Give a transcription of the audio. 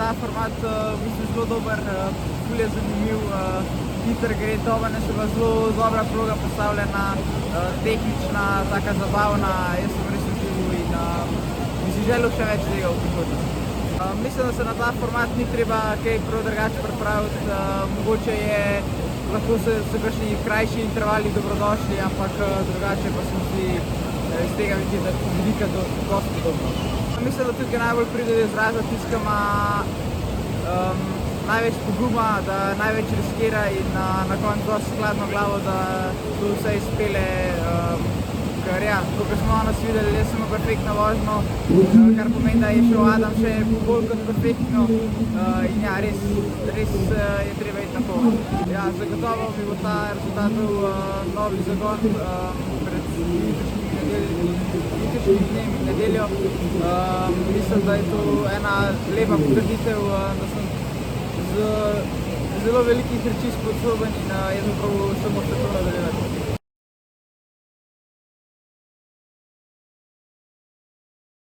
ta format v bistvu zelo dober, ful je zanimiv, hiter gre, Tovan je pa zelo dobra proga postavljena, tehnična, taka zabavna, jaz sem res užival in bi si želel še več tega v prihodnosti. Mislim, da se na ta format ni treba kaj prav drugače pripraviti, mogoče lahko so kakšni krajši intervali dobrodošli, ampak drugače pa se mi zdi iz tega vidika dosti podobno. Mislim, da tukaj najbolj pride do izraza tisti, ki ima največ poguma, da največ riskira in na koncu dosti skladno glavo, da to vse izpele. Ker ja, kot smo danes videli, jaz sem imel perfektno vožnjo, kar pomeni, da je šel Adam še bolj kot perfektno in ja, res je treba iti na polno. Ja, zagotovo mi bo ta rezultat bil novi zagon pred jutrišnjim dnem in nedeljo. Mislim, da je to ena lepa potrditev, da sem z zelo velikih reči sposoben in je zapravo samo še to nadaljevati.